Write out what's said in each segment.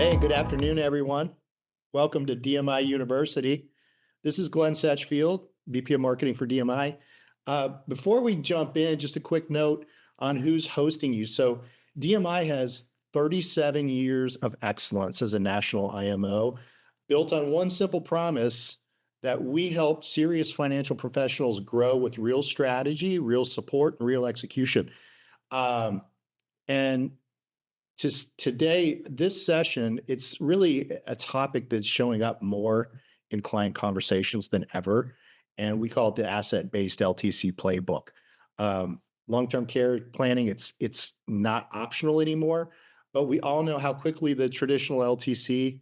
Hey, good afternoon, everyone. Welcome to DMI University. This is Glenn Setchfield, VP of Marketing for DMI. Before we jump in, just a quick note on who's hosting you. So, DMI has 37 years of excellence as a national IMO, built on one simple promise that we help serious financial professionals grow with real strategy, real support, and real execution. Um, and just today, this session, it's really a topic that's showing up more in client conversations than ever. And we call it the asset-based LTC Playbook. Long-term care planning, it's not optional anymore, but we all know how quickly the traditional LTC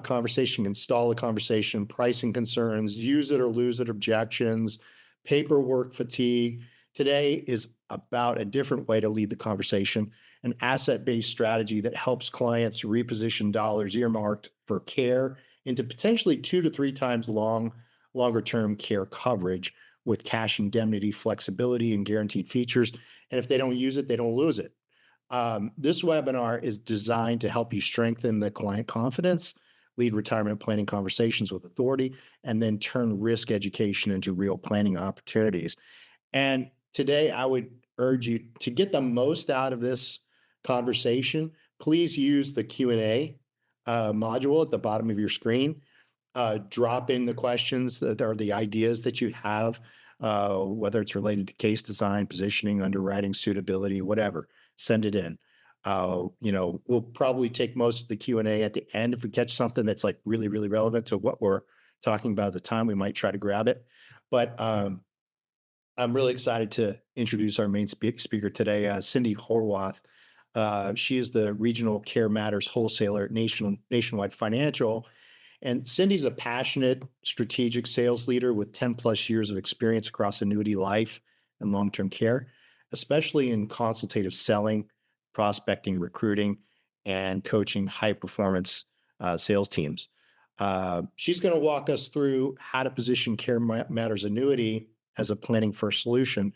conversation can stall a conversation, pricing concerns, use it or lose it objections, paperwork fatigue. Today is about a different way to lead the conversation, an asset-based strategy that helps clients reposition dollars earmarked for care into potentially 2 to 3 times longer-term care coverage with cash indemnity, flexibility, and guaranteed features. And if they don't use it, they don't lose it. This webinar is designed to help you strengthen the client confidence, lead retirement planning conversations with authority, and then turn risk education into real planning opportunities. And today, I would urge you to get the most out of this conversation. Please use the Q&A module at the bottom of your screen. Drop in the questions that are the ideas that you have, whether it's related to case design, positioning, underwriting, suitability, whatever. Send it in. We'll probably take most of the Q&A at the end. If we catch something that's like really, really relevant to what we're talking about at the time, we might try to grab it. But I'm really excited to introduce our main speaker today, Cindy Horwath. She is the regional CareMatters wholesaler at Nationwide Financial. And Cindy's a passionate, strategic sales leader with 10 plus years of experience across annuity life and long-term care, especially in consultative selling, prospecting, recruiting, and coaching high-performance sales teams. She's going to walk us through how to position CareMatters Annuity as a planning first solution.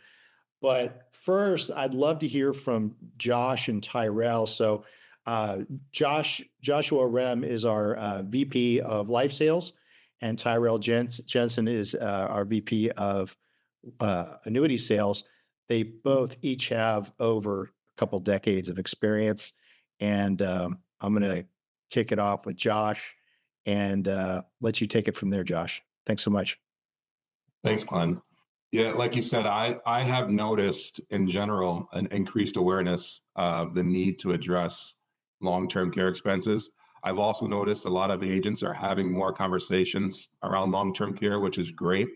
But first, I'd love to hear from Josh and Tyrell. So Joshua Rem is our VP of Life Sales, and Tyrell Jensen is our VP of Annuity Sales. They both each have over a couple decades of experience. And I'm going to kick it off with Josh and let you take it from there, Josh. Thanks so much. Thanks, Glenn. Yeah, like you said, I have noticed in general an increased awareness of the need to address long-term care expenses. I've also noticed a lot of agents are having more conversations around long-term care, which is great.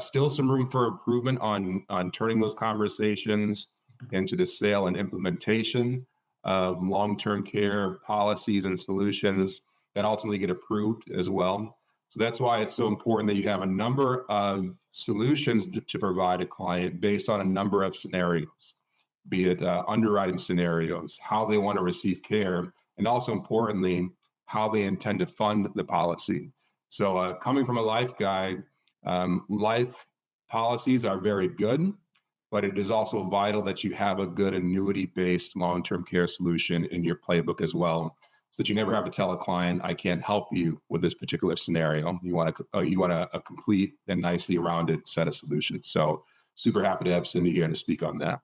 Still some room for improvement on turning those conversations into the sale and implementation of long-term care policies and solutions that ultimately get approved as well. So that's why it's so important that you have a number of solutions to provide a client based on a number of scenarios, be it underwriting scenarios, how they want to receive care, and also importantly, how they intend to fund the policy. So coming from a life guy, life policies are very good, but it is also vital that you have a good annuity-based long-term care solution in your playbook as well, so that you never have to tell a client, I can't help you with this particular scenario. You want a complete and nicely rounded set of solutions. So super happy to have Cindy here to speak on that.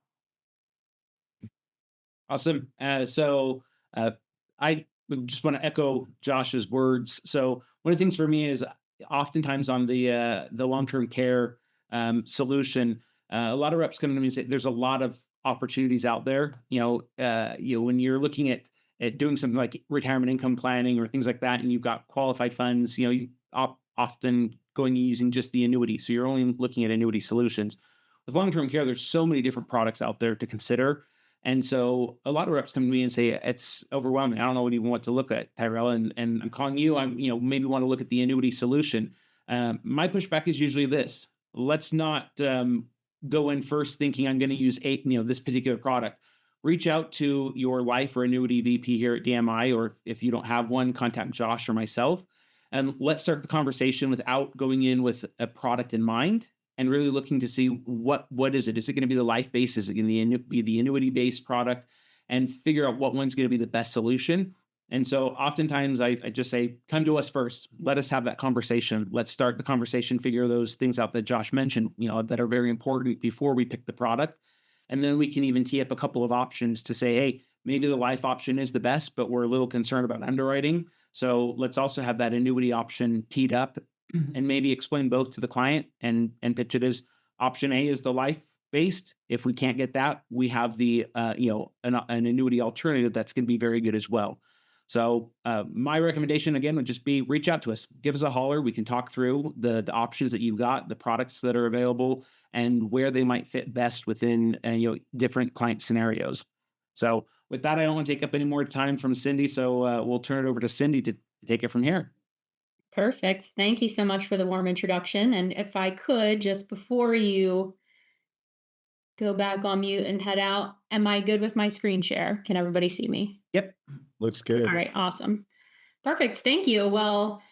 Awesome. I just want to echo Josh's words. So one of the things for me is oftentimes on the long-term care solution, a lot of reps come to me and say, there's a lot of opportunities out there. When you're looking at doing something like retirement income planning or things like that, and you've got qualified funds, you often going and using just the annuity. So you're only looking at annuity solutions. With long-term care, there's so many different products out there to consider. And so a lot of reps come to me and say, it's overwhelming. I don't know even what to look at, Tyrell. And I'm calling you, maybe want to look at the annuity solution. My pushback is usually this: let's not go in first thinking I'm going to use this particular product. Reach out to your life or annuity VP here at DMI, or if you don't have one, contact Josh or myself, and let's start the conversation without going in with a product in mind and really looking to see what is it? Is it going to be the life-based? Is it going to be the annuity-based product? And figure out what one's going to be the best solution. And so oftentimes I just say, come to us first. Let us have that conversation. Let's start the conversation, figure those things out that Josh mentioned, that are very important before we pick the product. And then we can even tee up a couple of options to say, hey, maybe the life option is the best, but we're a little concerned about underwriting. So let's also have that annuity option teed up and maybe explain both to the client and pitch it as option A is the life based. If we can't get that, we have the an annuity alternative that's going to be very good as well. So my recommendation again would just be reach out to us, give us a holler. We can talk through the options that you've got, the products that are available, and where they might fit best within different client scenarios. So with that, I don't want to take up any more time from Cindy. So we'll turn it over to Cindy to take it from here. Perfect. Thank you so much for the warm introduction. And if I could, just before you go back on mute and head out, am I good with my screen share? Can everybody see me? Yep. Looks good. All right, awesome. Perfect. Thank you. Well,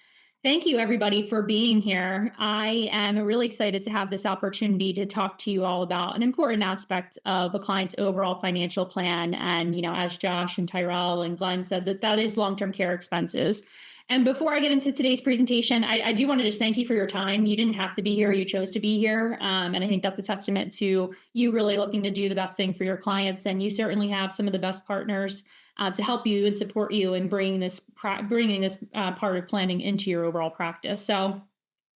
thank you everybody for being here. I am really excited to have this opportunity to talk to you all about an important aspect of a client's overall financial plan. And, as Josh and Tyrell and Glenn said, that is long-term care expenses. And before I get into today's presentation, I do want to just thank you for your time. You didn't have to be here. You chose to be here. And I think that's a testament to you really looking to do the best thing for your clients. And you certainly have some of the best partners to help you and support you in bringing this part of planning into your overall practice. So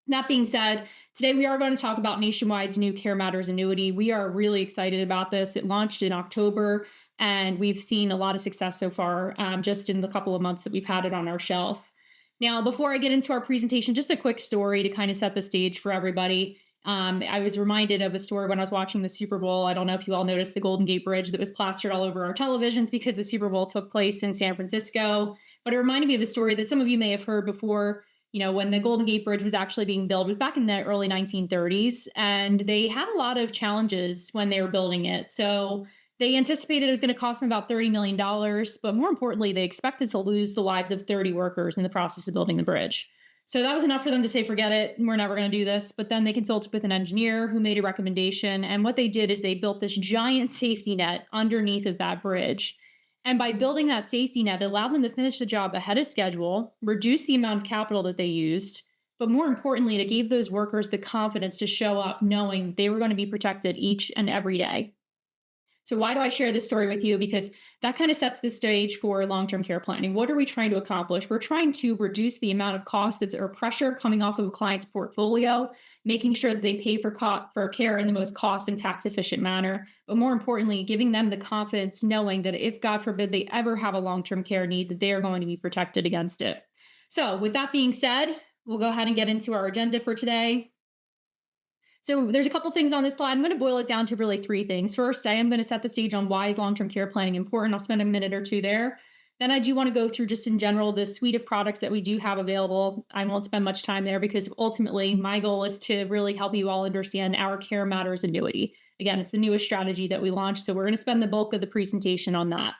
that being said, today we are going to talk about Nationwide's new CareMatters Annuity. We are really excited about this. It launched in October, and we've seen a lot of success so far just in the couple of months that we've had it on our shelf. Now, before I get into our presentation, just a quick story to kind of set the stage for everybody. I was reminded of a story when I was watching the Super Bowl. I don't know if you all noticed the Golden Gate Bridge that was plastered all over our televisions because the Super Bowl took place in San Francisco. But it reminded me of a story that some of you may have heard before, when the Golden Gate Bridge was actually being built. It was back in the early 1930s, and they had a lot of challenges when they were building it. So they anticipated it was going to cost them about $30 million, but more importantly, they expected to lose the lives of 30 workers in the process of building the bridge. So that was enough for them to say, forget it, we're never going to do this. But then they consulted with an engineer who made a recommendation. And what they did is they built this giant safety net underneath of that bridge. And by building that safety net, it allowed them to finish the job ahead of schedule, reduce the amount of capital that they used. But more importantly, it gave those workers the confidence to show up knowing they were going to be protected each and every day. So why do I share this story with you? Because that kind of sets the stage for long-term care planning. What are we trying to accomplish? We're trying to reduce the amount of cost or pressure coming off of a client's portfolio, making sure that they pay for care in the most cost and tax efficient manner. But more importantly, giving them the confidence knowing that if, God forbid, they ever have a long-term care need, that they are going to be protected against it. So with that being said, we'll go ahead and get into our agenda for today. So there's a couple things on this slide. I'm going to boil it down to really three things. First, I am going to set the stage on why is long-term care planning important. I'll spend a minute or two there. Then I do want to go through just in general the suite of products that we do have available. I won't spend much time there because ultimately my goal is to really help you all understand our CareMatters Annuity. Again, it's the newest strategy that we launched, so we're going to spend the bulk of the presentation on that.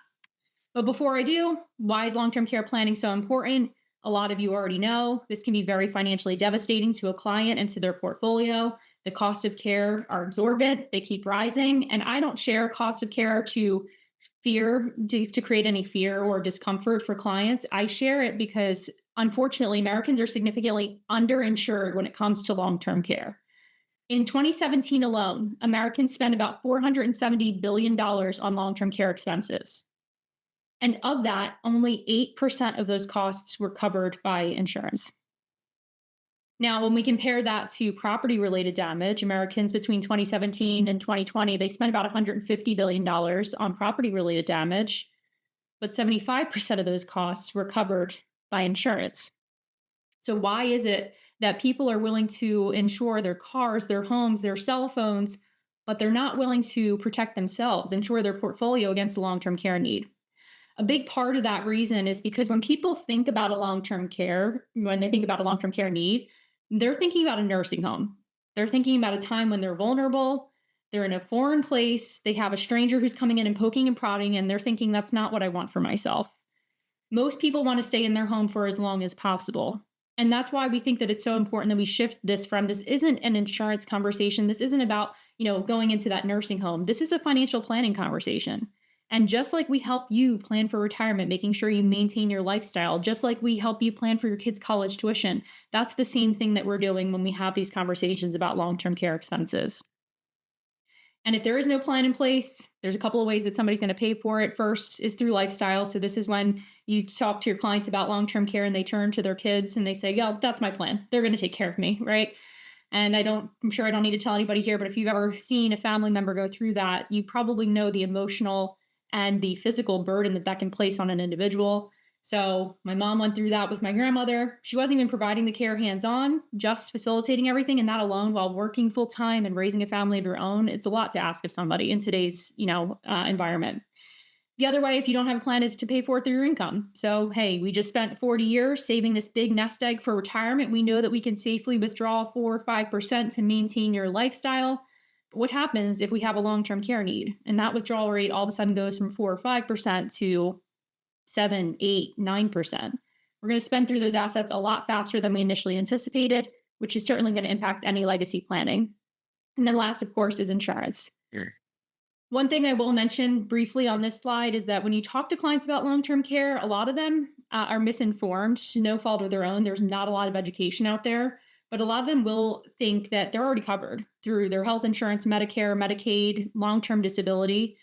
But before I do, why is long-term care planning so important? A lot of you already know this can be very financially devastating to a client and to their portfolio. The cost of care are exorbitant. They keep rising. And I don't share cost of care to create any fear or discomfort for clients. I share it because, unfortunately, Americans are significantly underinsured when it comes to long-term care. In 2017 alone, Americans spent about $470 billion on long-term care expenses. And of that, only 8% of those costs were covered by insurance. Now, when we compare that to property-related damage, Americans between 2017 and 2020, they spent about $150 billion on property-related damage, but 75% of those costs were covered by insurance. So why is it that people are willing to insure their cars, their homes, their cell phones, but they're not willing to protect themselves, insure their portfolio against a long-term care need? A big part of that reason is because when people think about when they think about a long-term care need, they're thinking about a nursing home. They're thinking about a time when they're vulnerable, they're in a foreign place, they have a stranger who's coming in and poking and prodding, and they're thinking, that's not what I want for myself. Most people want to stay in their home for as long as possible. And that's why we think that it's so important that we shift this isn't an insurance conversation. This isn't about, going into that nursing home. This is a financial planning conversation. And just like we help you plan for retirement, making sure you maintain your lifestyle, just like we help you plan for your kids' college tuition, that's the same thing that we're doing when we have these conversations about long-term care expenses. And if there is no plan in place, there's a couple of ways that somebody's going to pay for it. First is through lifestyle. So this is when you talk to your clients about long-term care and they turn to their kids and they say, "Yeah, that's my plan. They're going to take care of me," right? And I'm sure I don't need to tell anybody here, but if you've ever seen a family member go through that, you probably know the emotional and the physical burden that that can place on an individual. So my mom went through that with my grandmother. She wasn't even providing the care hands-on, just facilitating everything, and that alone while working full time and raising a family of your own. It's a lot to ask of somebody in today's, environment. The other way, if you don't have a plan, is to pay for it through your income. So, hey, we just spent 40 years saving this big nest egg for retirement. We know that we can safely withdraw 4 or 5% to maintain your lifestyle. What happens if we have a long-term care need? And that withdrawal rate all of a sudden goes from 4 or 5% to 7, 8, 9%. We're going to spend through those assets a lot faster than we initially anticipated, which is certainly going to impact any legacy planning. And then last, of course, is insurance. One thing I will mention briefly on this slide is that when you talk to clients about long-term care, a lot of them are misinformed to no fault of their own. There's not a lot of education out there, but a lot of them will think that they're already covered through their health insurance, Medicare, Medicaid, long-term disability.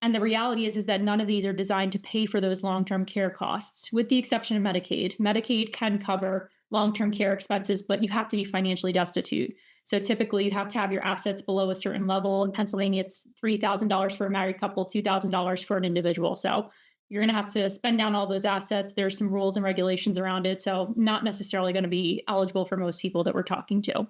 And the reality is that none of these are designed to pay for those long-term care costs, with the exception of Medicaid. Medicaid can cover long-term care expenses, but you have to be financially destitute. So typically you have to have your assets below a certain level. In Pennsylvania, it's $3,000 for a married couple, $2,000 for an individual. So you're going to have to spend down all those assets. There's some rules and regulations around it. So not necessarily going to be eligible for most people that we're talking to.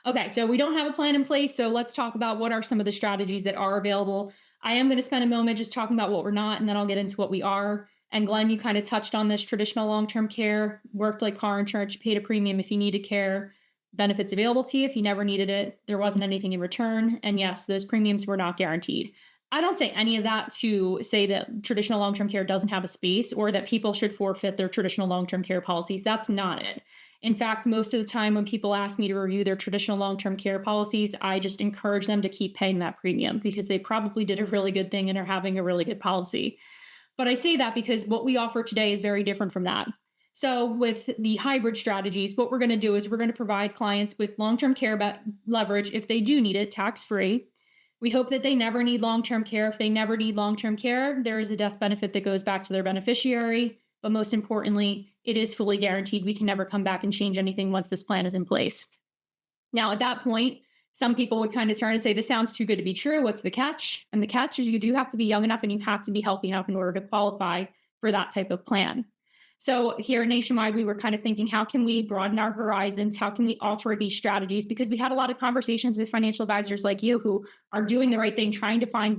Okay, so we don't have a plan in place. So let's talk about what are some of the strategies that are available. I am going to spend a moment just talking about what we're not, and then I'll get into what we are. And Glenn, you kind of touched on this. Traditional long-term care worked like car insurance. You paid a premium if you needed care. Benefits available to you if you never needed it. There wasn't anything in return. And yes, those premiums were not guaranteed. I don't say any of that to say that traditional long-term care doesn't have a space or that people should forfeit their traditional long-term care policies. That's not it. In fact, most of the time when people ask me to review their traditional long-term care policies, I just encourage them to keep paying that premium because they probably did a really good thing and are having a really good policy. But I say that because what we offer today is very different from that. So with the hybrid strategies, what we're going to do is we're going to provide clients with long-term care leverage if they do need it, tax-free. We hope that they never need long-term care. If they never need long-term care, there is a death benefit that goes back to their beneficiary. But most importantly, it is fully guaranteed. We can never come back and change anything once this plan is in place. Now, at that point, some people would kind of turn and say, this sounds too good to be true. What's the catch? And the catch is you do have to be young enough and you have to be healthy enough in order to qualify for that type of plan. So here at Nationwide, we were kind of thinking, how can we broaden our horizons? How can we alter these strategies? Because we had a lot of conversations with financial advisors like you who are doing the right thing, trying to find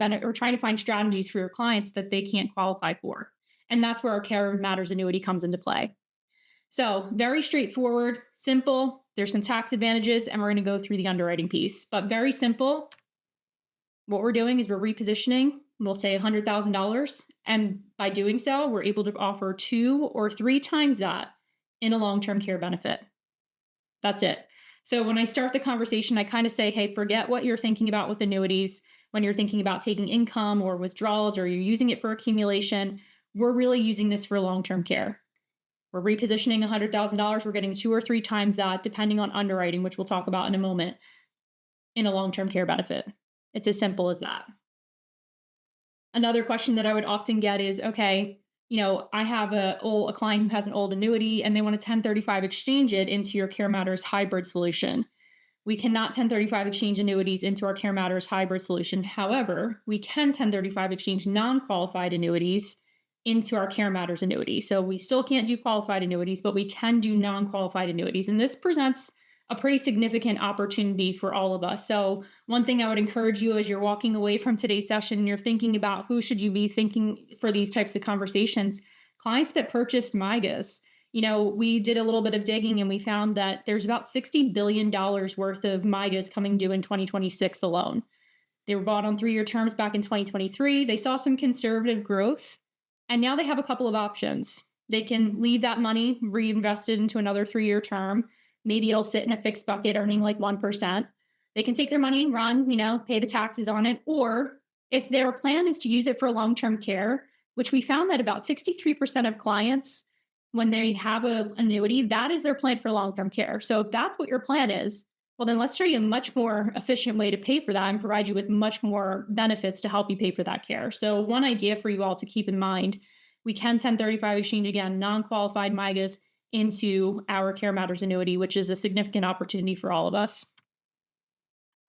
strategies for your clients that they can't qualify for. And that's where our CareMatters Annuity comes into play. So very straightforward, simple. There's some tax advantages, and we're going to go through the underwriting piece. But very simple. What we're doing is we're repositioning, we'll say $100,000. And by doing so, we're able to offer 2 or 3 times that in a long-term care benefit. That's it. So when I start the conversation, I kind of say, hey, forget what you're thinking about with annuities. When you're thinking about taking income or withdrawals, or you're using it for accumulation, we're really using this for long-term care. We're repositioning $100,000. We're getting 2 or 3 times that, depending on underwriting, which we'll talk about in a moment, in a long-term care benefit. It's as simple as that. Another question that I would often get is, okay, I have a client who has an old annuity and they want to 1035 exchange it into your CareMatters hybrid solution. We cannot 1035 exchange annuities into our CareMatters hybrid solution. However, we can 1035 exchange non-qualified annuities into our CareMatters annuity. So we still can't do qualified annuities, but we can do non-qualified annuities. And this presents a pretty significant opportunity for all of us. So one thing I would encourage you as you're walking away from today's session and you're thinking about who should you be thinking for these types of conversations, clients that purchased MIGAs, we did a little bit of digging and we found that there's about $60 billion worth of MIGAs coming due in 2026 alone. They were bought on 3-year terms back in 2023. They saw some conservative growth, and now they have a couple of options. They can leave that money reinvested into another 3-year term. Maybe it'll sit in a fixed bucket earning like 1%. They can take their money and run, pay the taxes on it, or If their plan is to use it for long-term care, which we found that about 63% of clients, when they have an annuity, that is their plan for long-term care. So if that's what your plan is, well, then let's show you a much more efficient way to pay for that and provide you with much more benefits to help you pay for that care. So one idea for you all to keep in mind, we can 1035 exchange again, non-qualified MIGAs into our CareMatters annuity, which is a significant opportunity for all of us.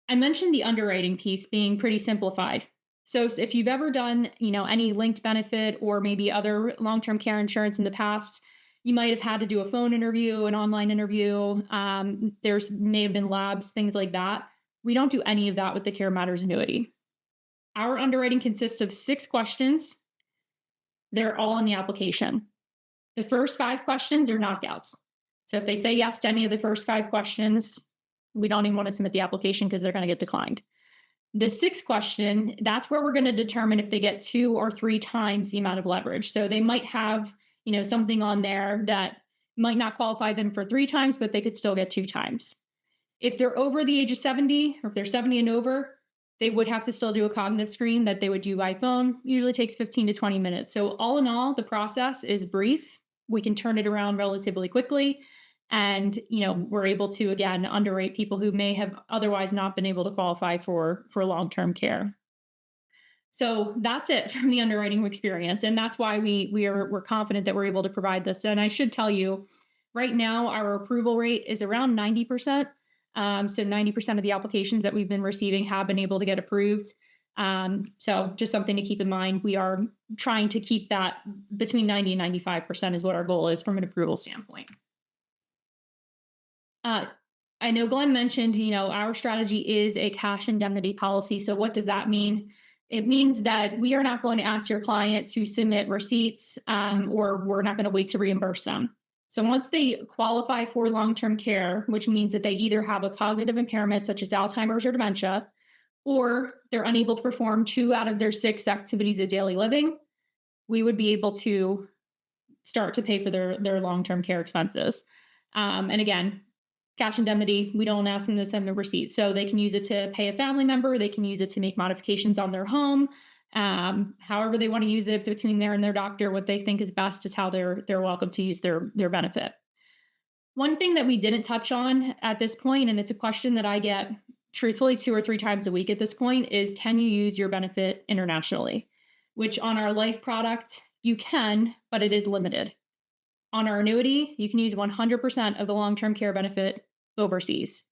I mentioned the underwriting piece being pretty simplified. So if you've ever done, any linked benefit or maybe other long-term care insurance in the past, you might have had to do a phone interview, an online interview. There's may have been labs, things like that. We don't do any of that with the CareMatters annuity. Our underwriting consists of 6 questions. They're all in the application. The first 5 questions are knockouts. So if they say yes to any of the first 5 questions, we don't even want to submit the application because they're going to get declined. The 6th question, that's where we're going to determine if they get 2 or 3 times the amount of leverage. So they might have, something on there that might not qualify them for 3 times, but they could still get 2 times. If they're over the age of 70, or if they're 70 and over, they would have to still do a cognitive screen that they would do by phone. Usually takes 15 to 20 minutes. So all in all, the process is brief. We can turn it around relatively quickly. And, we're able to, again, underwrite people who may have otherwise not been able to qualify for long-term care. So that's it from the underwriting experience. And that's why we're confident that we're able to provide this. And I should tell you, right now, our approval rate is around 90%. So 90% of the applications that we've been receiving have been able to get approved. So just something to keep in mind. We are trying to keep that between 90 and 95% is what our goal is from an approval standpoint. I know Glenn mentioned, our strategy is a cash indemnity policy. So what does that mean? It means that we are not going to ask your client to submit receipts, or we're not going to wait to reimburse them. So once they qualify for long-term care, which means that they either have a cognitive impairment such as Alzheimer's or dementia, or they're unable to perform 2 out of their 6 activities of daily living, we would be able to start to pay for their long-term care expenses. And again, cash indemnity, we don't ask them to send a receipt. So they can use it to pay a family member. They can use it to make modifications on their home. However they want to use it between there and their doctor, what they think is best is how they're welcome to use their benefit. One thing that we didn't touch on at this point, and it's a question that I get truthfully 2 or 3 times a week at this point, is can you use your benefit internationally? Which on our life product, you can, but it is limited. On our annuity, you can use 100% of the long-term care benefit overseas.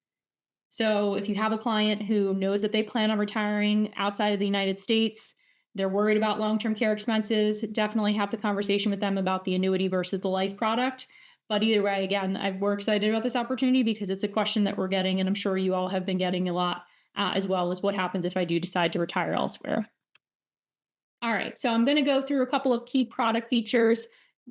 So if you have a client who knows that they plan on retiring outside of the United States, they're worried about long-term care expenses, definitely have the conversation with them about the annuity versus the life product. But either way, again, we're excited about this opportunity because it's a question that we're getting, and I'm sure you all have been getting a lot, as well as what happens if I do decide to retire elsewhere. All right, so I'm going to go through a couple of key product features.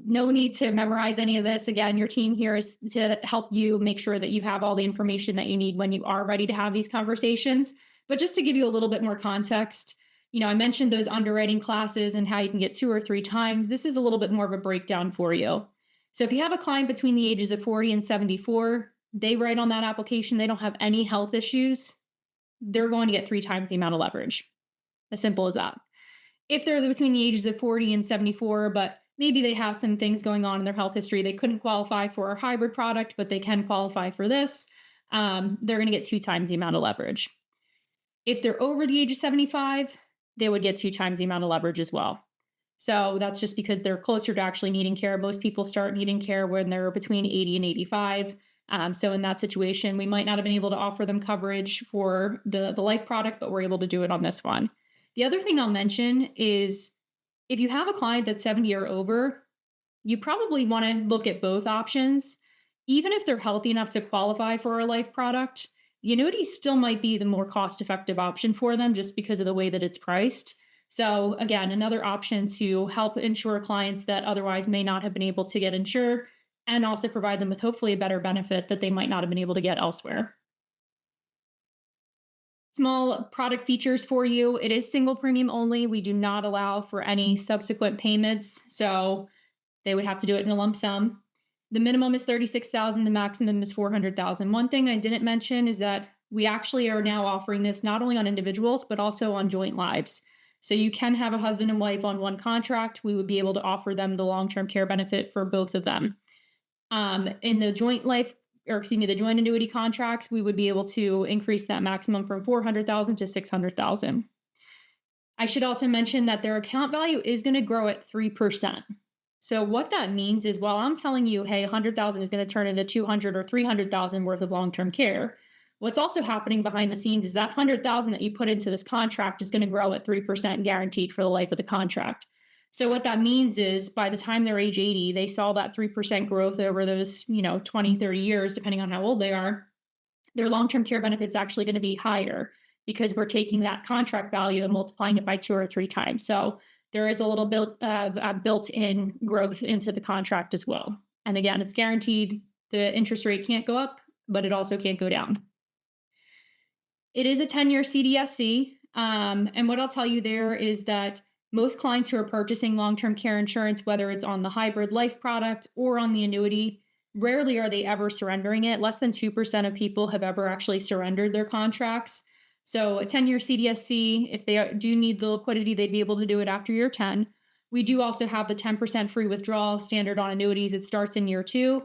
No need to memorize any of this. Again, your team here is to help you make sure that you have all the information that you need when you are ready to have these conversations. But just to give you a little bit more context, I mentioned those underwriting classes and how you can get 2 or 3 times. This is a little bit more of a breakdown for you. So if you have a client between the ages of 40 and 74, they write on that application, they don't have any health issues, they're going to get 3 times the amount of leverage. As simple as that. If they're between the ages of 40 and 74, but maybe they have some things going on in their health history, they couldn't qualify for our hybrid product, but they can qualify for this, they're going to get 2 times the amount of leverage. If they're over the age of 75, they would get 2 times the amount of leverage as well. So that's just because they're closer to actually needing care. Most people start needing care when they're between 80 and 85. So in that situation, we might not have been able to offer them coverage for the life product, but we're able to do it on this one. The other thing I'll mention is if you have a client that's 70 or over, you probably want to look at both options. Even if they're healthy enough to qualify for a life product, the annuity still might be the more cost-effective option for them just because of the way that it's priced. So again, another option to help insure clients that otherwise may not have been able to get insured and also provide them with hopefully a better benefit that they might not have been able to get elsewhere. Small product features for you. It is single premium only. We do not allow for any subsequent payments. So they would have to do it in a lump sum. The minimum is $36,000. The maximum is $400,000. One thing I didn't mention is that we actually are now offering this not only on individuals, but also on joint lives. So you can have a husband and wife on one contract. We would be able to offer them the long-term care benefit for both of them. In the joint life, or excuse me, the joint annuity contracts, we would be able to increase that maximum from 400,000 to 600,000. I should also mention that their account value is going to grow at 3%. So what that means is, while I'm telling you, hey, 100,000 is going to turn into 200 or 300,000 worth of long-term care, what's also happening behind the scenes is that 100,000 that you put into this contract is going to grow at 3% guaranteed for the life of the contract. So what that means is, by the time they're age 80, they saw that 3% growth over those, 20, 30 years, depending on how old they are. Their long-term care benefit's actually going to be higher because we're taking that contract value and multiplying it by 2 or 3 times. So there is a little built-in growth into the contract as well. And again, it's guaranteed. The interest rate can't go up, but it also can't go down. It is a 10-year CDSC. And what I'll tell you there is that most clients who are purchasing long-term care insurance, whether it's on the hybrid life product or on the annuity, rarely are they ever surrendering it. Less than 2% of people have ever actually surrendered their contracts. So a 10-year CDSC, if they do need the liquidity, they'd be able to do it after year 10. We do also have the 10% free withdrawal standard on annuities. It starts in year 2.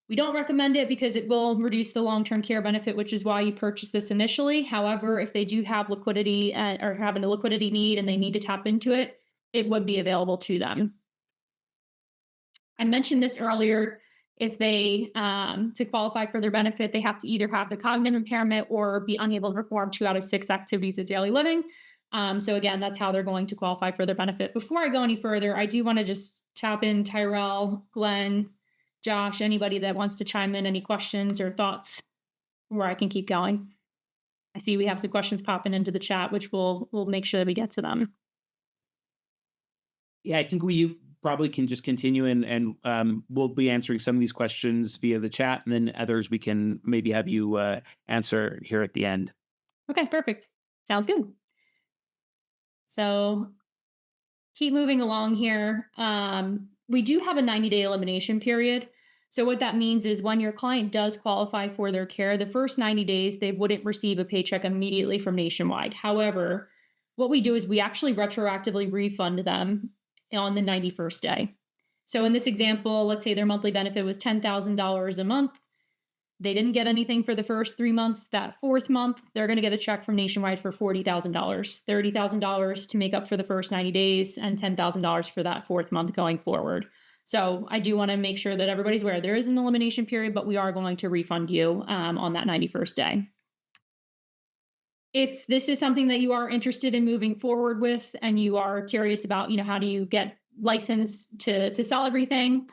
We don't recommend it because it will reduce the long-term care benefit, which is why you purchase this initially. However, if they do have liquidity or having a liquidity need and they need to tap into it, it would be available to them. I mentioned this earlier. If they, to qualify for their benefit, they have to either have the cognitive impairment or be unable to perform 2 out of 6 activities of daily living. So again, that's how they're going to qualify for their benefit. Before I go any further, I do want to just tap in Tyrell, Glenn, Josh, anybody that wants to chime in, any questions or thoughts, where I can keep going. I see we have some questions popping into the chat, which we'll make sure that we get to them. Yeah, I think we probably can just continue and we'll be answering some of these questions via the chat, and then others we can maybe have you answer here at the end. Okay, perfect. Sounds good. So keep moving along here. We do have a 90-day elimination period. So what that means is, when your client does qualify for their care, the first 90 days, they wouldn't receive a paycheck immediately from Nationwide. However, what we do is we actually retroactively refund them on the 91st day. So in this example, let's say their monthly benefit was $10,000 a month. They didn't get anything for the first 3 months. That 4th month, they're going to get a check from Nationwide for $40,000, $30,000 to make up for the first 90 days and $10,000 for that 4th month going forward. So I do want to make sure that everybody's aware there is an elimination period, but we are going to refund you on that 91st day. If this is something that you are interested in moving forward with, and you are curious about, how do you get licensed to sell everything,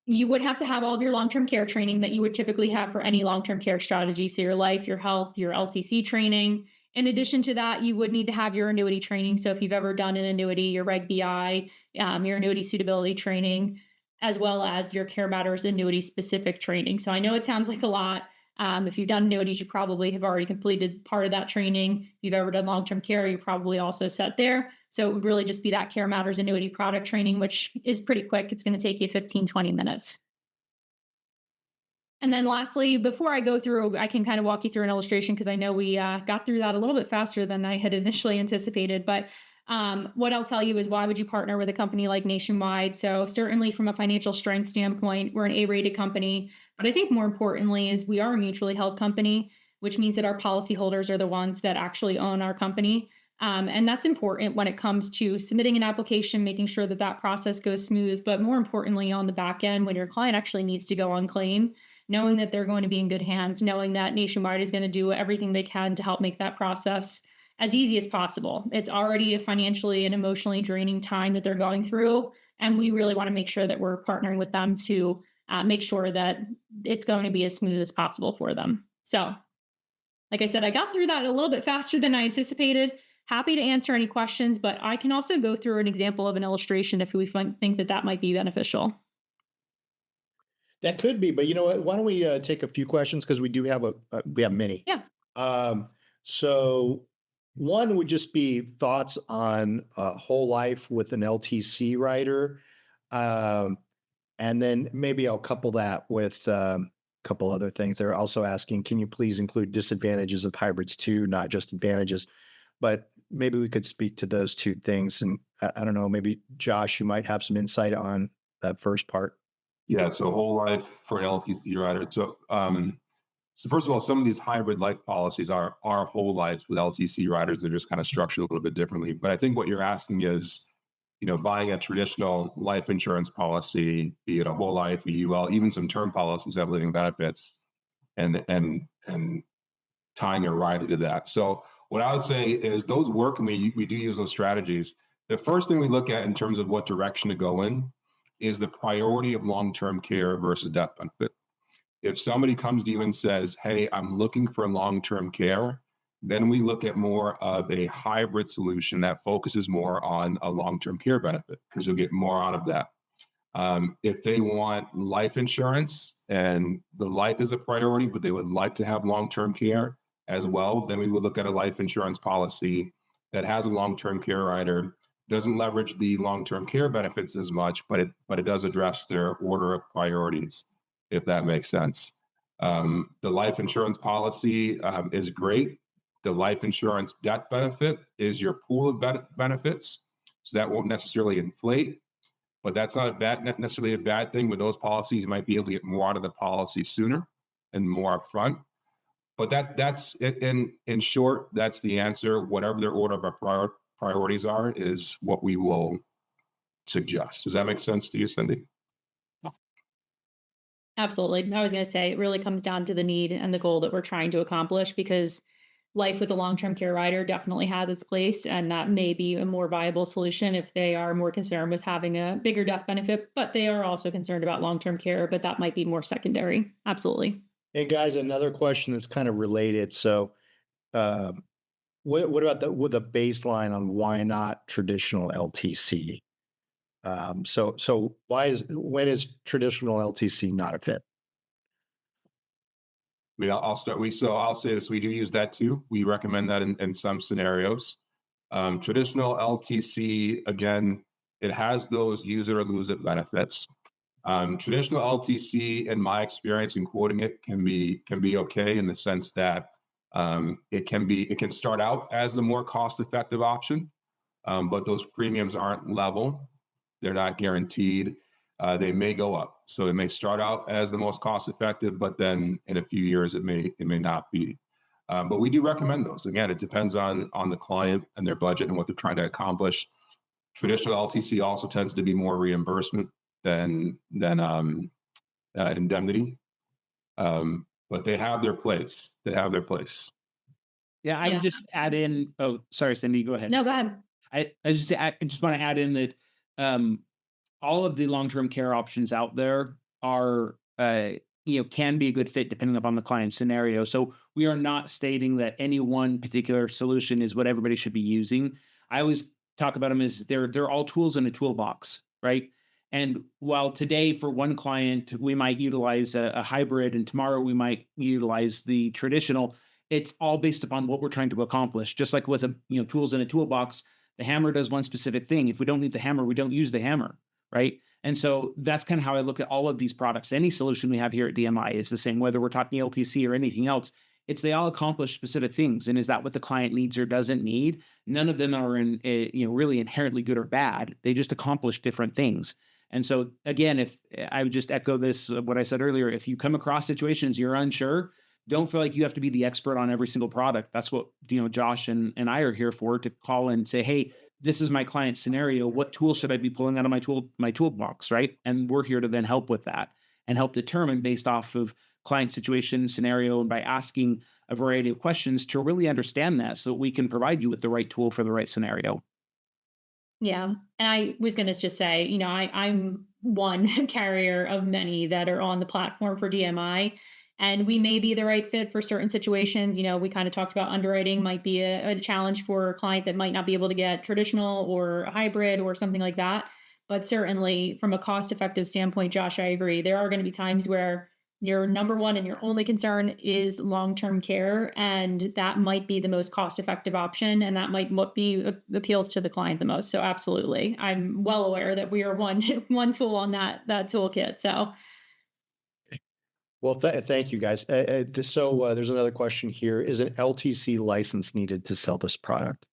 you would have to have all of your long-term care training that you would typically have for any long-term care strategy. So your life, your health, your LTC training. In addition to that, you would need to have your annuity training. So if you've ever done an annuity, your Reg BI, your annuity suitability training, as well as your CareMatters Annuity specific training. So I know it sounds like a lot. If you've done annuities, you probably have already completed part of that training. If you've ever done long-term care, you're probably also set there. So it would really just be that CareMatters Annuity product training, which is pretty quick. It's going to take you 15, 20 minutes. And then lastly, before I go through, I can kind of walk you through an illustration, because I know we got through that a little bit faster than I had initially anticipated. But what I'll tell you is, why would you partner with a company like Nationwide? So certainly from a financial strength standpoint, we're an A-rated company. But I think more importantly is, we are a mutually held company, which means that our policyholders are the ones that actually own our company. And that's important when it comes to submitting an application, making sure that that process goes smooth. But more importantly, on the back end, when your client actually needs to go on claim, knowing that they're going to be in good hands, knowing that Nationwide is going to do everything they can to help make that process as easy as possible. It's already a financially and emotionally draining time that they're going through. And we really want to make sure that we're partnering with them to make sure that it's going to be as smooth as possible for them. So, like I said, I got through that a little bit faster than I anticipated. Happy to answer any questions, but I can also go through an example of an illustration if we think that that might be beneficial. That could be, but you know what? Why don't we take a few questions, because we do have we have many. Yeah. So one would just be thoughts on whole life with an LTC rider, and then maybe I'll couple that with a couple other things. They're also asking, can you please include disadvantages of hybrids too, not just advantages? But maybe we could speak to those two things. And I don't know, maybe Josh, you might have some insight on that first part. Yeah, it's a whole life for an LTC rider. So first of all, some of these hybrid life policies are whole lives with LTC riders. They're just kind of structured a little bit differently. But I think what you're asking is, buying a traditional life insurance policy, be it a whole life, a UL, even some term policies have living benefits, and tying a rider to that. So what I would say is those work, and we do use those strategies. The first thing we look at in terms of what direction to go in is the priority of long-term care versus death benefit. If somebody comes to you and says, hey, I'm looking for long-term care, then we look at more of a hybrid solution that focuses more on a long-term care benefit because you'll get more out of that. If they want life insurance and the life is a priority, but they would like to have long-term care as well, then we would look at a life insurance policy that has a long-term care rider, doesn't leverage the long-term care benefits as much, but it does address their order of priorities, if that makes sense. The life insurance policy is great. The life insurance death benefit is your pool of benefits, so that won't necessarily inflate, but that's not necessarily a bad thing. With those policies, you might be able to get more out of the policy sooner and more upfront. But that's in short, that's the answer. Whatever their order of priorities are is what we will suggest. Does that make sense to you, Cindy? Absolutely. I was going to say it really comes down to the need and the goal that we're trying to accomplish because life with a long-term care rider definitely has its place, and that may be a more viable solution if they are more concerned with having a bigger death benefit, but they are also concerned about long-term care, but that might be more secondary. Absolutely. And guys, another question that's kind of related. So, uh, what about with the baseline on why not traditional LTC? So when is traditional LTC not a fit? I mean, I'll start. I'll say this: we do use that too. We recommend that in some scenarios. Traditional LTC, again, it has those use it or lose it benefits. Traditional LTC, in my experience in quoting it, can be okay in the sense that it can start out as the more cost-effective option, but those premiums aren't level. They're not guaranteed. They may go up. So it may start out as the most cost-effective, but then in a few years it may not be. But we do recommend those. Again, it depends on the client and their budget and what they're trying to accomplish. Traditional LTC also tends to be more reimbursement than indemnity, but they have their place. Yeah, I Yeah. would just add in. Oh, sorry, Cindy, go ahead. No, go ahead. I just want to add in that all of the long-term care options out there are can be a good fit depending upon the client scenario. So we are not stating that any one particular solution is what everybody should be using. I always talk about them as they're all tools in a toolbox, right? And while today for one client we might utilize a hybrid, and tomorrow we might utilize the traditional, it's all based upon what we're trying to accomplish. Just like with tools in a toolbox, the hammer does one specific thing. If we don't need the hammer, we don't use the hammer, right? And so that's kind of how I look at all of these products. Any solution we have here at DMI is the same, whether we're talking LTC or anything else. It's they all accomplish specific things. And is that what the client needs or doesn't need? None of them are really inherently good or bad. They just accomplish different things. And so again, if I would just echo this, what I said earlier, if you come across situations you're unsure, don't feel like you have to be the expert on every single product. That's what Josh and I are here for, to call and say, hey, this is my client scenario. What tool should I be pulling out of my toolbox, right? And we're here to then help with that and help determine based off of client situation, scenario, and by asking a variety of questions to really understand that so we can provide you with the right tool for the right scenario. Yeah. And I was going to just say, I'm one carrier of many that are on the platform for DMI, and we may be the right fit for certain situations. We kind of talked about underwriting might be a challenge for a client that might not be able to get traditional or a hybrid or something like that. But certainly from a cost effective standpoint, Josh, I agree. There are going to be times where your number one and your only concern is long-term care, and that might be the most cost-effective option, and that might be appeals to the client the most. So absolutely, I'm well aware that we are one tool on that toolkit. So Well, thank you guys. So there's another question here. Is an LTC license needed to sell this product?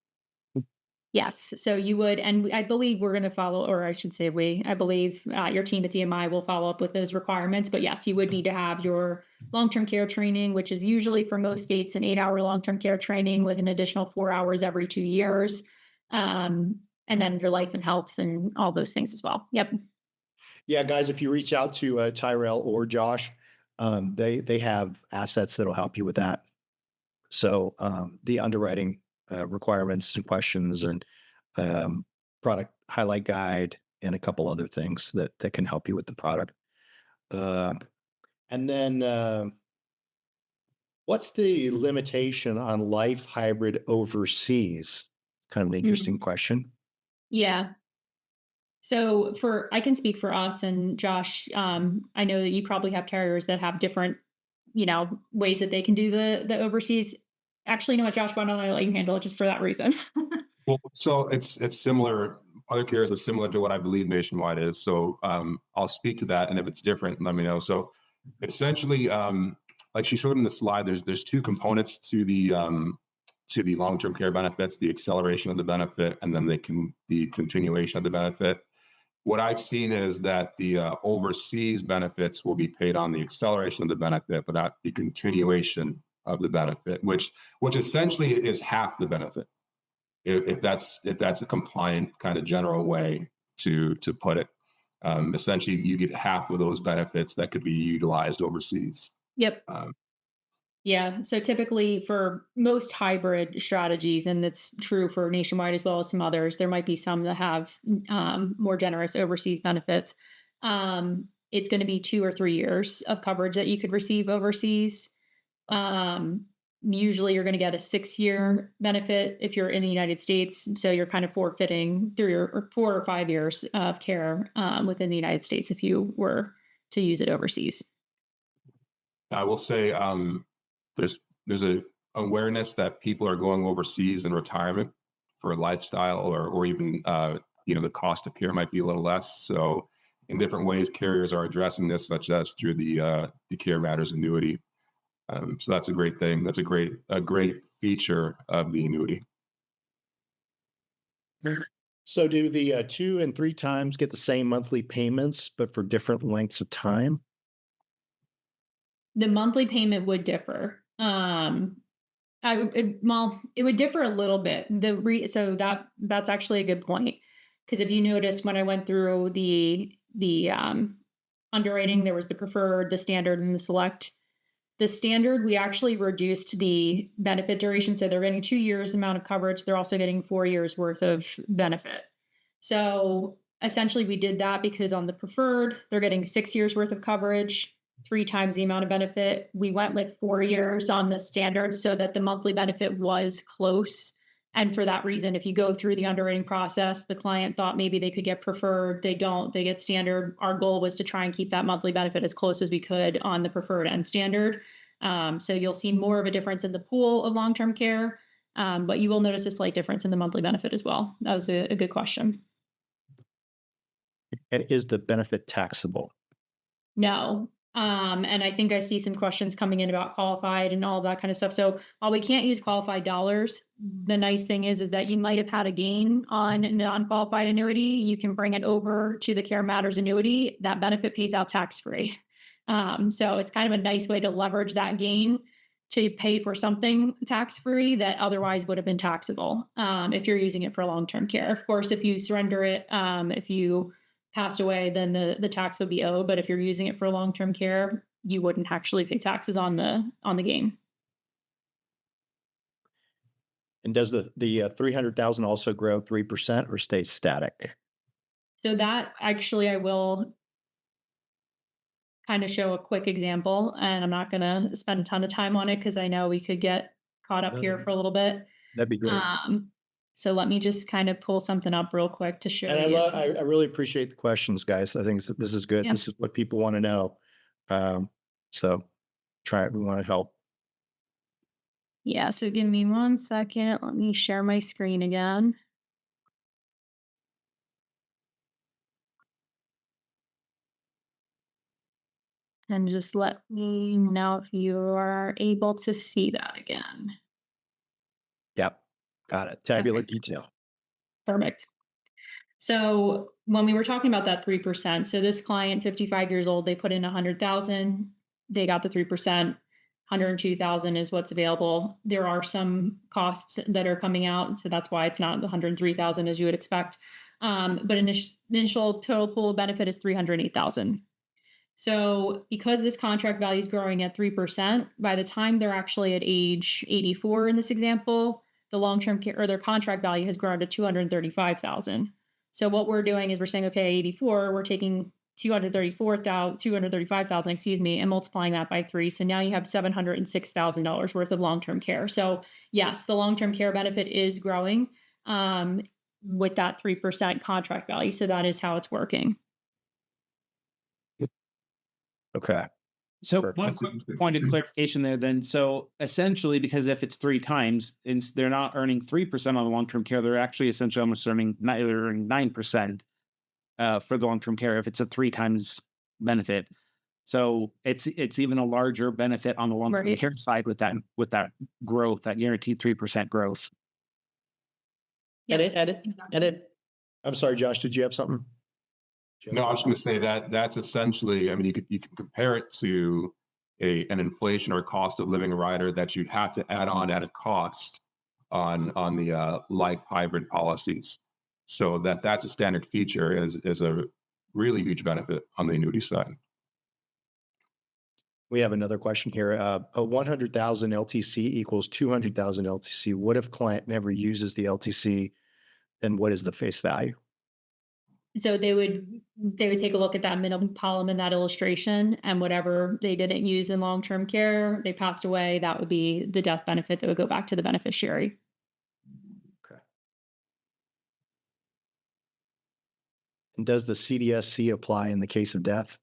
Yes. So you would, and I believe we're going to follow, or I should say I believe your team at DMI will follow up with those requirements. But yes, you would need to have your long-term care training, which is usually for most states an 8-hour long-term care training with an additional 4 hours every 2 years. And then your life and health and all those things as well. Yep. Yeah, guys, if you reach out to Tyrell or Josh, they have assets that'll help you with that. So the underwriting requirements and questions and um, product highlight guide and a couple other things that can help you with the product. Uh, and then what's the limitation on life hybrid overseas? Kind of an interesting question. Yeah. So I can speak for us and Josh. I know that you probably have carriers that have different, ways that they can do the overseas. Actually, you know what, Josh, why don't I let you handle it just for that reason? Well, so it's similar. Other carriers are similar to what I believe Nationwide is. So I'll speak to that, and if it's different, let me know. So essentially, like she showed in the slide, there's two components to the long-term care benefits: the acceleration of the benefit, and then the continuation of the benefit. What I've seen is that the overseas benefits will be paid on the acceleration of the benefit, but not the continuation of the benefit, which essentially is half the benefit. If that's a compliant kind of general way to put it, essentially you get half of those benefits that could be utilized overseas. Yep. Um, Yeah. So typically for most hybrid strategies, and it's true for Nationwide as well as some others, there might be some that have more generous overseas benefits. It's going to be 2 or 3 years of coverage that you could receive overseas. Um, Usually you're going to get a 6-year benefit if you're in the United States. So you're kind of forfeiting 4 or 5 years of care within the United States if you were to use it overseas. I will say there's a awareness that people are going overseas in retirement for a lifestyle, or even the cost of care might be a little less. So in different ways, carriers are addressing this, such as through the CareMatters Annuity. So that's a great thing. That's a great feature of the annuity. So do the 2 and 3 times get the same monthly payments, but for different lengths of time? The monthly payment would differ. It would differ a little bit. So that's actually a good point, because if you notice when I went through the underwriting, there was the preferred, the standard, and the select. The standard, we actually reduced the benefit duration, so they're getting 2 years amount of coverage. They're also getting 4 years worth of benefit. So essentially, we did that because on the preferred, they're getting 6 years worth of coverage, 3 times the amount of benefit. We went with 4 years on the standard so that the monthly benefit was close. And for that reason, if you go through the underwriting process, the client thought maybe they could get preferred, they don't, they get standard. Our goal was to try and keep that monthly benefit as close as we could on the preferred and standard. So you'll see more of a difference in the pool of long-term care, but you will notice a slight difference in the monthly benefit as well. That was a good question. And is the benefit taxable? No. And I think I see some questions coming in about qualified and all that kind of stuff. So while we can't use qualified dollars, the nice thing is that you might have had a gain on a non-qualified annuity. You can bring it over to the CareMatters annuity. That benefit pays out tax-free. So it's kind of a nice way to leverage that gain to pay for something tax-free that otherwise would have been taxable if you're using it for long-term care. Of course, if you surrender it, if you passed away, then the tax would be owed. But if you're using it for long-term care, you wouldn't actually pay taxes on the gain. And does the 300,000 also grow 3% or stay static? So that actually I will kind of show a quick example, and I'm not going to spend a ton of time on it because I know we could get caught up here for a little bit. That'd be great. So let me just kind of pull something up real quick to show And you. I really appreciate the questions, guys. I think this is good. Yeah. This is what people want to know. So we want to help. Yeah, so give me 1 second. Let me share my screen again. And just let me know if you are able to see that again. Yep. Got it. Tabular Okay. detail. Perfect. So when we were talking about that 3%, so this client, 55 years old, they put in 100,000, they got the 3%, 102,000 is what's available. There are some costs that are coming out, so that's why it's not the 103,000 as you would expect. But initial total pool benefit is 308,000. So because this contract value is growing at 3%, by the time they're actually at age 84 in this example, the long-term care or their contract value has grown to 235,000. So what we're doing is we're saying, okay, 84, we're taking 235,000, excuse me, and multiplying that by 3. So now you have $706,000 worth of long-term care. So yes, the long-term care benefit is growing with that 3% contract value. So that is how it's working. Okay. So Perfect. one quick point of clarification there then. So essentially, because if it's 3 times, they're not earning 3% on the long-term care, they're actually essentially almost earning 9% for the long-term care if it's a 3 times benefit. So it's even a larger benefit on the long-term Right. care side with that growth, that guaranteed 3% growth. And Yep, it, exactly. I'm sorry, Josh, did you have something? No, I was going to say that that's essentially, I mean, you can compare it to an inflation or cost of living rider that you'd have to add on at a cost on the life hybrid policies. So that's a standard feature is a really huge benefit on the annuity side. We have another question here. A 100,000 LTC equals 200,000 LTC. What if client never uses the LTC? Then what is the face value? So they would take a look at that minimum column in that illustration, and whatever they didn't use in long-term care, they passed away, that would be the death benefit that would go back to the beneficiary. Okay. And does the CDSC apply in the case of death?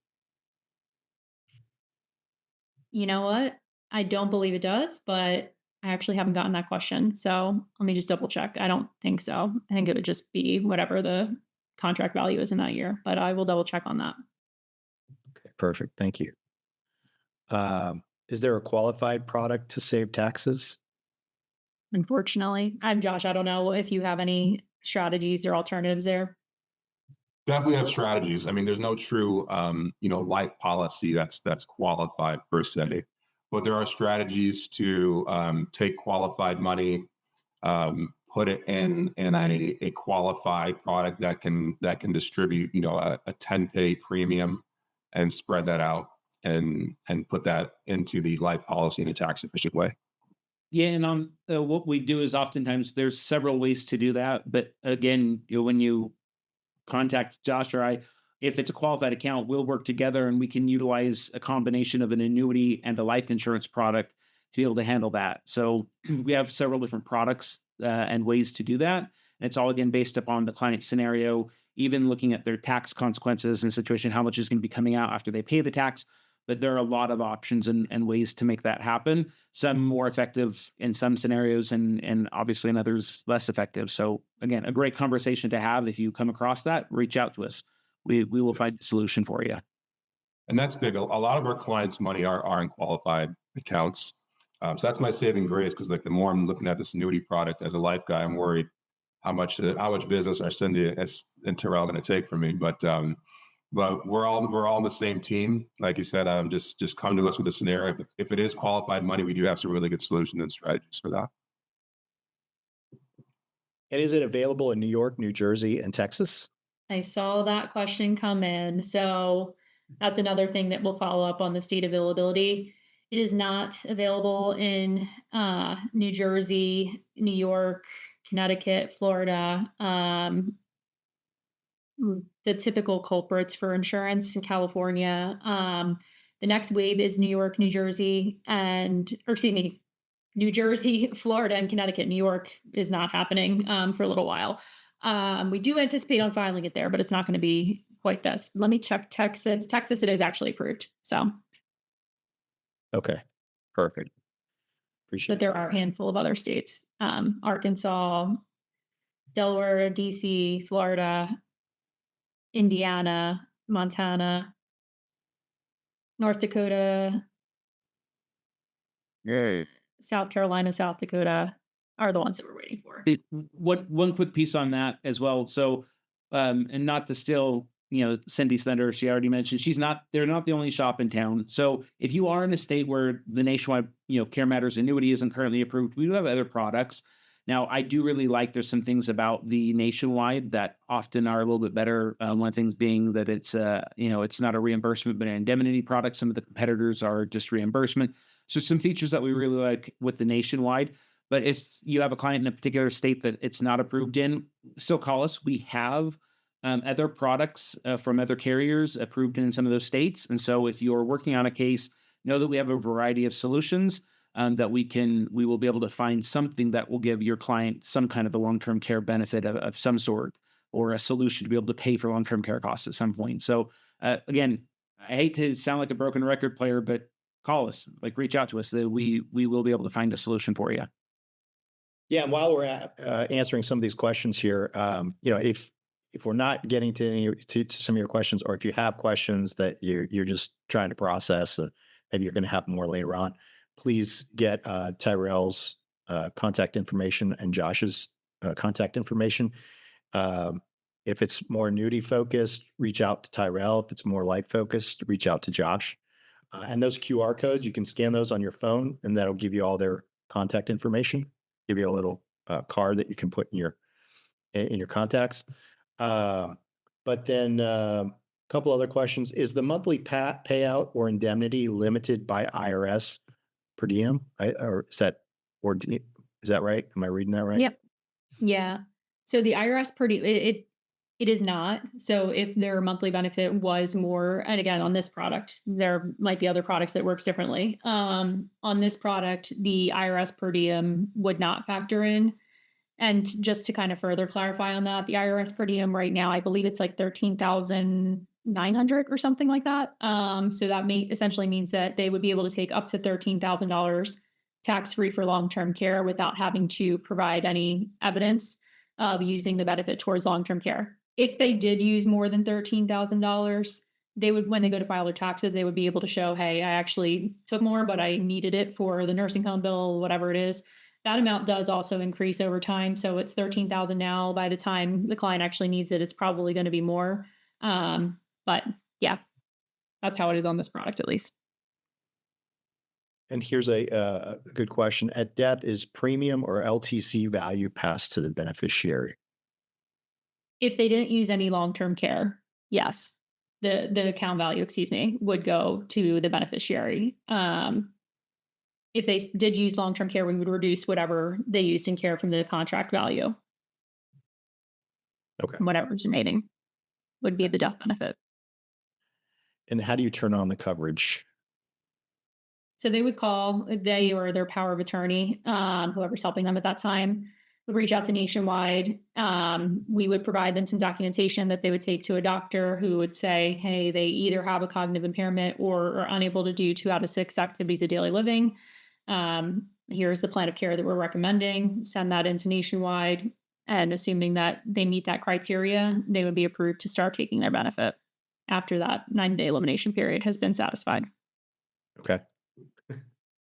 You know what? I don't believe it does, but I actually haven't gotten that question. So let me just double check. I don't think so. I think it would just be whatever the contract value is in that year, but I will double check on that. Okay, perfect. Thank you. Is there a qualified product to save taxes? Unfortunately, I'm Josh. I don't know if you have any strategies or alternatives there. Definitely have strategies. I mean, there's no true, life policy that's qualified per se, but there are strategies to take qualified money, put it in a qualified product that can distribute, a 10-pay premium, and spread that out and put that into the life policy in a tax efficient way. Yeah, and what we do is oftentimes there's several ways to do that. But again, when you contact Josh or I, if it's a qualified account, we'll work together and we can utilize a combination of an annuity and a life insurance product to be able to handle that. So we have several different products and ways to do that. And it's all again based upon the client scenario, even looking at their tax consequences and situation, how much is going to be coming out after they pay the tax. But there are a lot of options and ways to make that happen. Some more effective in some scenarios and obviously in others less effective. So again, a great conversation to have. If you come across that, reach out to us. We will find a solution for you. And that's big. A lot of our clients' money are in qualified accounts. So that's my saving grace, because like the more I'm looking at this annuity product as a life guy, I'm worried how much business our Cindy and Terrell going to take from me. But we're all on the same team. Like you said, just come to us with a scenario. If it is qualified money, we do have some really good solutions and strategies for that. And is it available in New York, New Jersey, and Texas? I saw that question come in. So that's another thing that we'll follow up on the state availability. It is not available in New Jersey, New York, Connecticut, Florida. The typical culprits for insurance in California. The next wave is New York, New Jersey, New Jersey, Florida, and Connecticut. New York is not happening for a little while. We do anticipate on filing it there, but it's not going to be quite this. Let me check Texas. Texas, it is actually approved. So, Okay, perfect. Appreciate but there are a handful of other states: Arkansas, Delaware, DC, Florida, Indiana, Montana, North Dakota, Yay. South Carolina, South Dakota. are the ones that we're waiting for. What one quick piece on that as well. So, and not to steal, Cindy's thunder, she already mentioned they're not the only shop in town. So if you are in a state where the nationwide, CareMatters Annuity isn't currently approved, we do have other products. Now, I do really like there's some things about the nationwide that often are a little bit better. One of the things being that it's not a reimbursement, but an indemnity product. Some of the competitors are just reimbursement. So some features that we really like with the nationwide. But if you have a client in a particular state that it's not approved in, still call us. We have other products from other carriers approved in some of those states. And so if you're working on a case, know that we have a variety of solutions that we will be able to find something that will give your client some kind of a long-term care benefit of some sort, or a solution to be able to pay for long-term care costs at some point. So again, I hate to sound like a broken record player, but call us, reach out to us. That we will be able to find a solution for you. Yeah, and while we're answering some of these questions here, if we're not getting to some of your questions, or if you have questions that you're just trying to process, maybe you're going to have more later on, please get Tyrell's contact information and Josh's contact information. If it's more annuity focused, reach out to Tyrell. If it's more life focused, reach out to Josh. And those QR codes, you can scan those on your phone, and that'll give you all their contact information. Give you a little card that you can put in your contacts. But then a couple other questions: is the monthly payout or indemnity limited by IRS per diem? Is that right? Am I reading that right? Yep. Yeah. So the IRS it is not. So if their monthly benefit was more, and again, on this product, there might be other products that works differently. On this product, the IRS per diem would not factor in. And just to kind of further clarify on that, the IRS per diem right now, I believe it's like 13,900 or something like that. So that essentially means that they would be able to take up to $13,000 tax-free for long-term care without having to provide any evidence of using the benefit towards long-term care. If they did use more than $13,000, they would, when they go to file their taxes, they would be able to show, hey, I actually took more, but I needed it for the nursing home bill, whatever it is. That amount does also increase over time. So it's 13,000 now. By the time the client actually needs it, it's probably going to be more. But yeah, that's how it is on this product, at least. And here's a good question: at death, is premium or LTC value passed to the beneficiary? If they didn't use any long-term care, yes, the account value, would go to the beneficiary. If they did use long-term care, we would reduce whatever they used in care from the contract value. Okay. Whatever's remaining would be the death benefit. And how do you turn on the coverage? So they would call, they or their power of attorney, whoever's helping them at that time, would reach out to Nationwide. We would provide them some documentation that they would take to a doctor who would say, hey, they either have a cognitive impairment or are unable to do 2 out of 6 activities of daily living. Here's the plan of care that we're recommending. Send that into Nationwide. And assuming that they meet that criteria, they would be approved to start taking their benefit after that 9-day elimination period has been satisfied. Okay.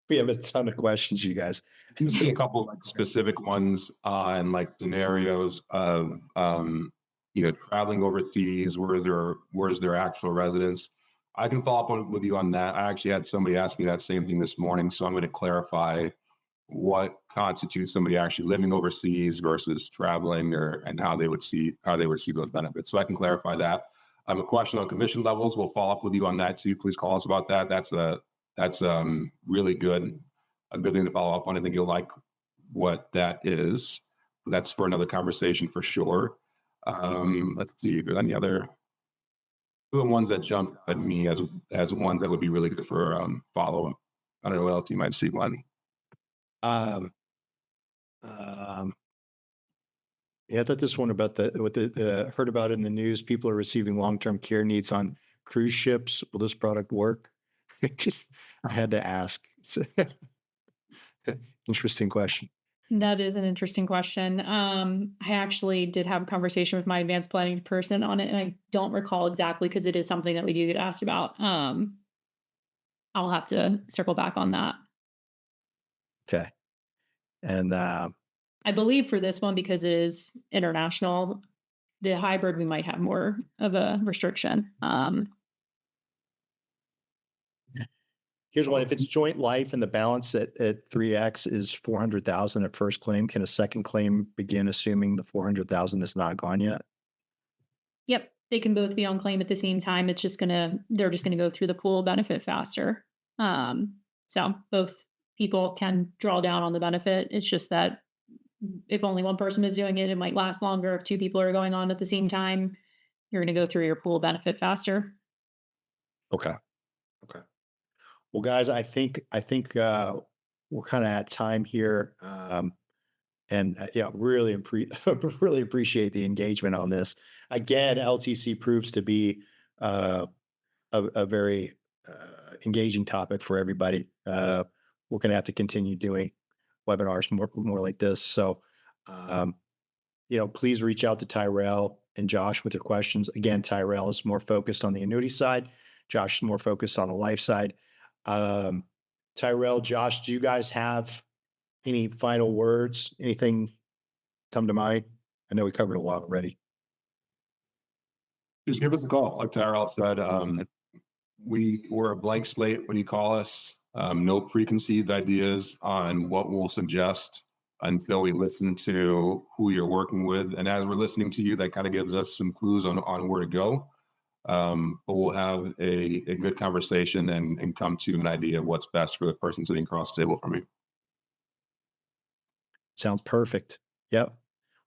We have a ton of questions, you guys. You see a couple specific ones on scenarios of traveling overseas, where's their actual residence. I can follow up with you on that. I actually had somebody ask me that same thing this morning, so I'm going to clarify what constitutes somebody actually living overseas versus traveling, and how they would see those benefits. So I can clarify that. A question on commission levels. We'll follow up with you on that too. Please call us about that. That's really good. A good thing to follow up on. I think you'll like what that is. That's for another conversation for sure. Let's see if there's any other the ones that jump at me as ones that would be really good for follow up. I don't know what else you might see, one. Yeah, I thought this one about heard about in the news. People are receiving long-term care needs on cruise ships. Will this product work? I had to ask. Interesting question. That is an interesting question. I actually did have a conversation with my advanced planning person on it, and I don't recall exactly because it is something that we do get asked about. I'll have to circle back on that. Okay. And I believe for this one, because it is international, the hybrid, we might have more of a restriction. Here's one. If it's joint life and the balance at 3x is 400,000 at first claim, can a second claim begin assuming the 400,000 is not gone yet? Yep, they can both be on claim at the same time. They're just gonna go through the pool benefit faster. So both people can draw down on the benefit. It's just that if only one person is doing it, it might last longer. If two people are going on at the same time, you're gonna go through your pool benefit faster. Okay. Okay. Well, guys, we're kind of at time here. And yeah, really, really appreciate the engagement on this. Again, LTC proves to be uh, a very engaging topic for everybody. We're going to have to continue doing webinars more like this. So, um, please reach out to Tyrell and Josh with your questions. Again, Tyrell is more focused on the annuity side. Josh is more focused on the life side. Um, Tyrell, Josh, do you guys have any final words? Anything come to mind? I know we covered a lot already. Just give us a call. Like Tyrell said, we're a blank slate when you call us. No preconceived ideas on what we'll suggest until we listen to who you're working with. And as we're listening to you, that kind of gives us some clues on where to go. But we'll have a good conversation and come to an idea of what's best for the person sitting across the table from you. Sounds perfect. Yep.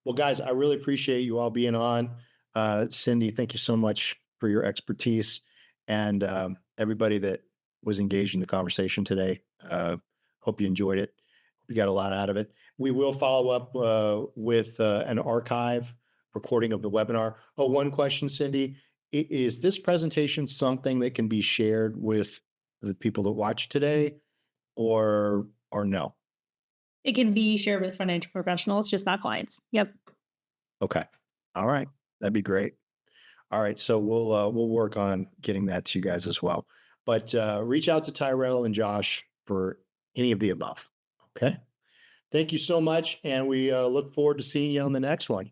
Well, guys, I really appreciate you all being on. Cindy, thank you so much for your expertise, and everybody that was engaged in the conversation today. Hope you enjoyed it. We got a lot out of it. We will follow up with an archive recording of the webinar. Oh, one question, Cindy. Is this presentation something that can be shared with the people that watch today, or no? It can be shared with financial professionals, just not clients. Yep. Okay. All right. That'd be great. All right. So we'll work on getting that to you guys as well. But reach out to Tyrell and Josh for any of the above. Okay. Thank you so much. And we look forward to seeing you on the next one.